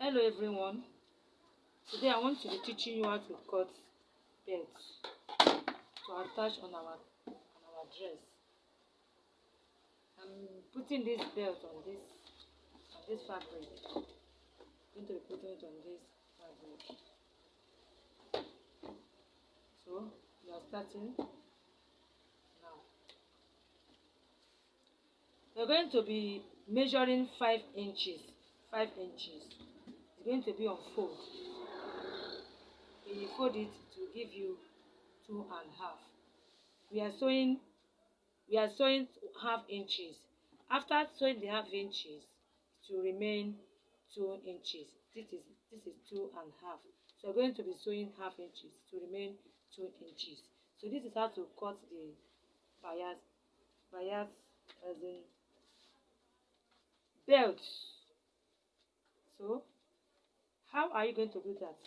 Hello everyone. Today I want to be teaching you how to cut belts to attach on our dress. I'm putting this belt on this fabric. I'm going to be putting it on this fabric. So we are starting now. We're going to be measuring 5 inches. 5 inches. It's going to be on fold. When you fold it to give you 2.5. We are sewing half inches. After sewing the half inches, it will remain 2 inches. This is 2.5. So we're going to be sewing half inches to remain 2 inches. So this is how to cut the bias as in belt. So how are you going to do that?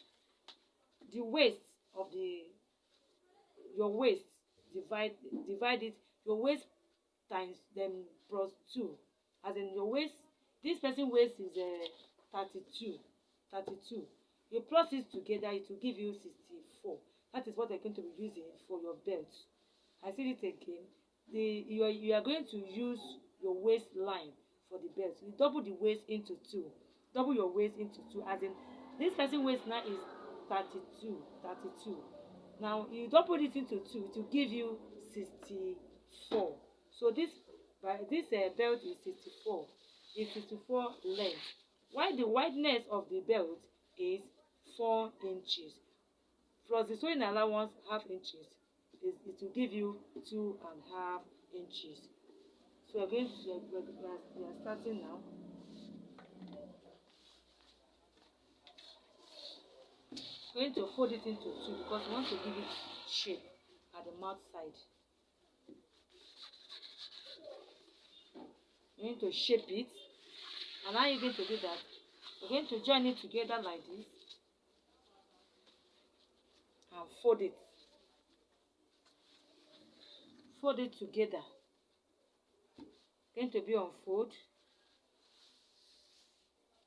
The waist of your waist, divide it, your waist times them plus 2, as in your waist, this person waist is 32. You plus it together, it will give you 64. That is what you're going to be using for your belt. I said it again. You are going to use your waistline for the belt. You double the waist into 2. Double your waist into 2, as in this person waist now is 32. Now you double it into 2, it will give you 64. So this belt is 64. It's 64 length. While the wideness of the belt is 4 inches. Plus the sewing allowance half inches, it will give you 2.5 inches. So again, we are starting now. We're going to fold it into 2 because we want to give it shape at the mouth side. We're going to shape it. And how you're going to do that? We're going to join it together like this and fold it. Fold it together. Going to be on fold.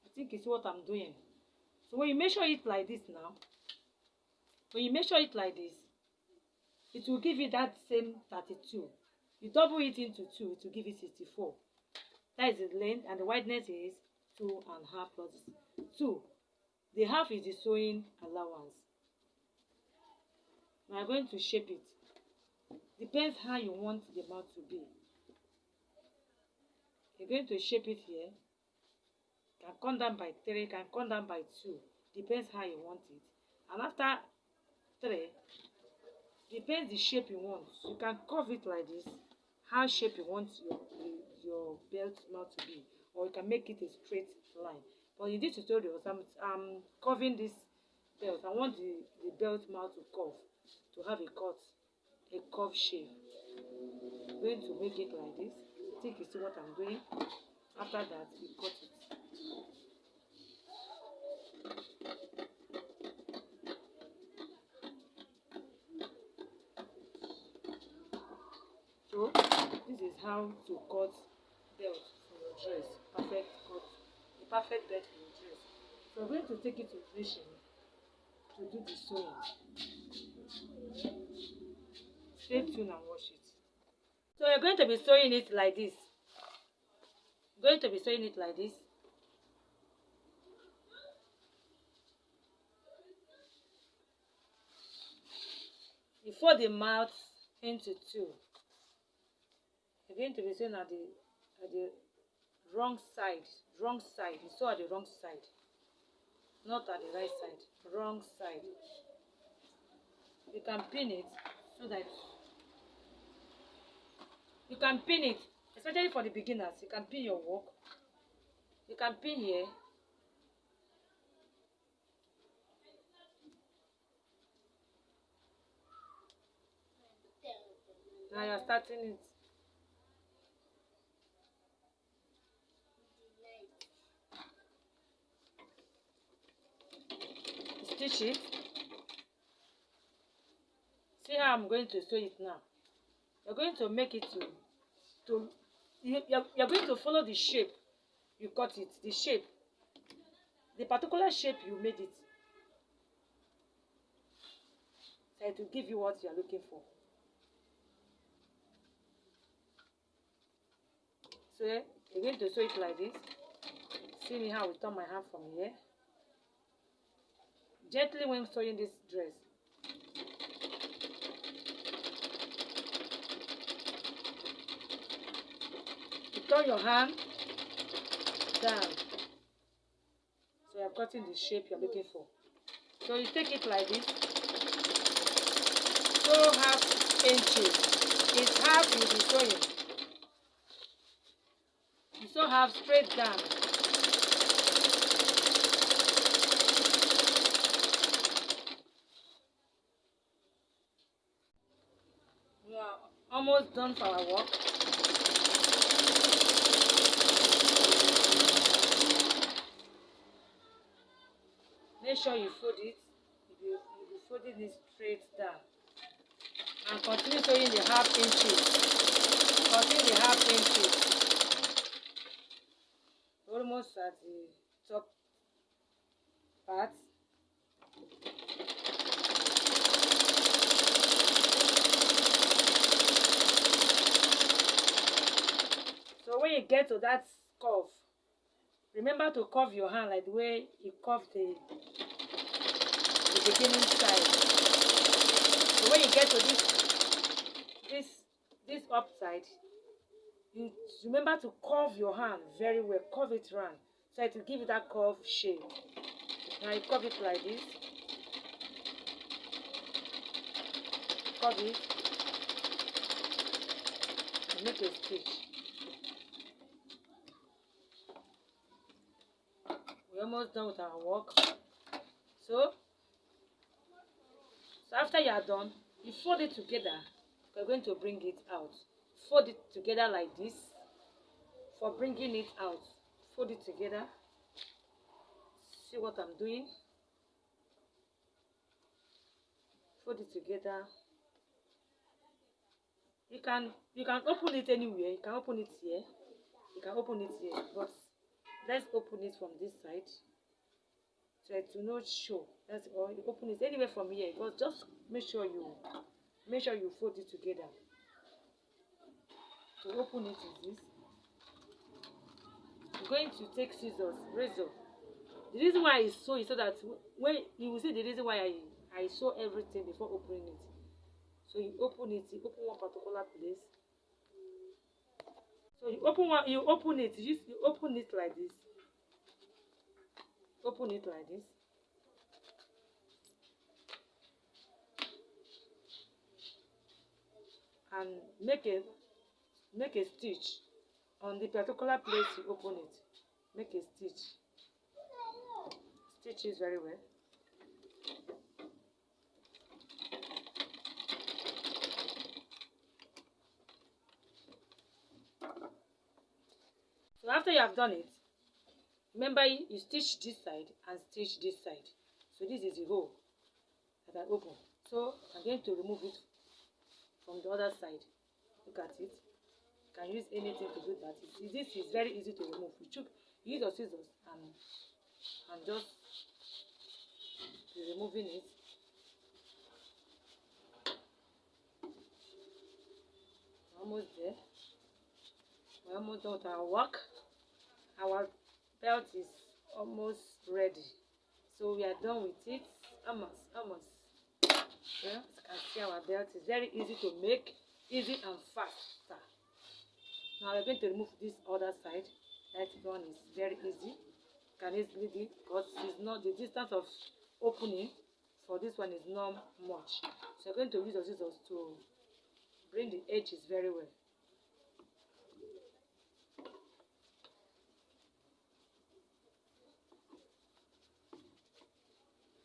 I think it's what I'm doing. So when you measure it like this now, when you measure it like this, it will give you that same 32. You double it into 2, it will give you 64. That is the length, and the wideness is 2.5 plus 2. The half is the sewing allowance. Now I'm going to shape it. Depends how you want the mouth to be. You're going to shape it here. Can come down by 3, can come down by 2. Depends how you want it. And after 3, depends the shape you want. You can curve it like this. How shape you want your belt mouth to be, or you can make it a straight line. But in this tutorial, I'm curving this belt. I want the belt mouth to curve, to have a curve shape. I'm going to make it like this. I think you see what I'm doing. After that, we cut it. So this is how to cut belt for your dress. Perfect cut. A perfect belt for your dress. So I'm going to take it to the machine to do the sewing. Stay tuned and watch it. So you're going to be sewing it like this. Going to be sewing it like this. You fold the mouth into 2. You're going to be sewing at the wrong side. Wrong side. You sew at the wrong side. Not at the right side. Wrong side. You can pin it so that you can pin it, especially for the beginners. You can pin your work. You can pin here. Now you're starting it. Stitch it. See how I'm going to sew it now. You're going to make it you're going to follow the shape you cut it, the shape. the particular shape you made it, so it will give you what you are looking for. So you're going to sew it like this. See me how I turn my hand from here. Gently when sewing this dress. You turn your hand down. So you're cutting the shape you're looking for. So you take it like this. Sew half inches. It's half you'll be sewing. You sew half straight down. We are almost done for our work. Make sure you fold it. You'll be folding it straight down. And continue sewing the half inches. Continue the half inches. Almost at the top part. So when you get to that curve, remember to curve your hand like the way you curve the beginning side. So when you get to this upside, you remember to curve your hand very well. Curve it round so it will give you that curve shape. Now you curve it like this. Curve it and make a stitch. We're almost done with our work. So after you are done, you fold it together. We're going to bring it out. Fold it together like this. For bringing it out, fold it together. See what I'm doing? Fold it together. You can open it anywhere. You can open it here. You can open it here. But let's open it from this side. So it will not show. That's all. You open it anywhere from here. But just make sure you fold it together. To open it is this. I'm going to take scissors, razor. The reason why I sew is so that when you will see the reason why I sew everything before opening it. So you open it, you open one particular place. So you open it, you open it like this. Open it like this. And make a stitch on the particular place you open it. Make a stitch. Stitch it very well. So after you have done it, remember you stitch this side and stitch this side. So this is the hole that I open. So I'm going to remove it from the other side. Look at it. You can use anything to do that. This is very easy to remove. You use your scissors and just be removing it. Almost there. We're almost done with our work. Our belt is almost ready. So we are done with it. Almost. Yeah, as you can see, our belt is very easy to make, easy and faster. Now we're going to remove this other side. That one is very easy. You can easily do it because it's not the distance of opening for this one is not much. So you're going to use your scissors to bring the edges very well.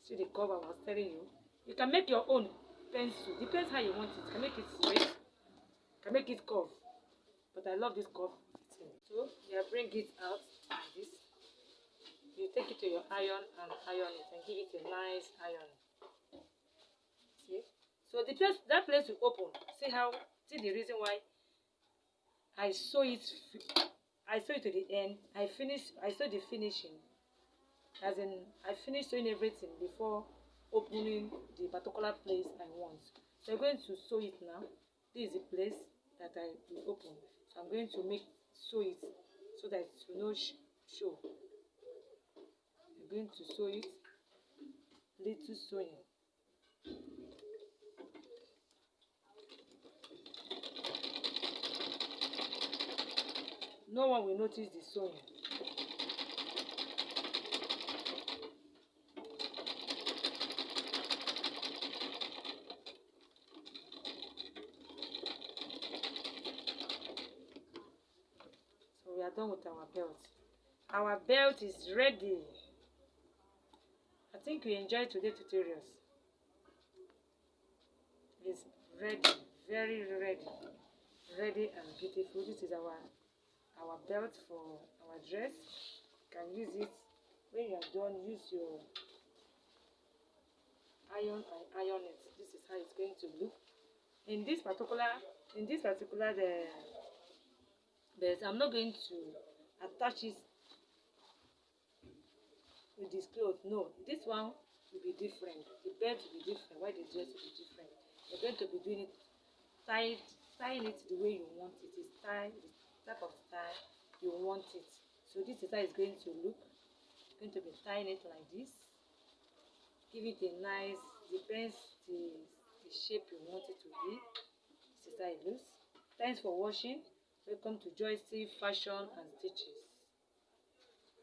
See the curve I was telling you. You can make your own pencil. Depends how you want it. You can make it straight. You can make it curve. But I love this curve. So you bring it out like this. You take it to your iron and iron it and give it a nice iron. See? So that place will open. See the reason why I sew it to the end. I sew the finishing As in, I finished sewing everything before opening the particular place I want. So I'm going to sew it now. This is the place that I will open. So I'm going to sew it so that it will not show. I'm going to sew it, little sewing. No one will notice the sewing. So we are done with our belt. Our belt is ready. I think you enjoyed today's tutorials. It's ready, very ready and beautiful. This is our belt for our dress. You can use it when you are done. Use your iron and iron it. This is how it's going to look. In this particular belt, I'm not going to attach it with this cloth. No, this one will be different. The belt will be different. Why the dress will be different? You're going to be doing it tying it the way you want it. It's the type of style you want it. So this is how it's going to look. You're going to be tying it like this. Give it a nice, depends the shape you want it to be. This is how it looks. Thanks for watching. Welcome to Joycey Fashion and Stitches.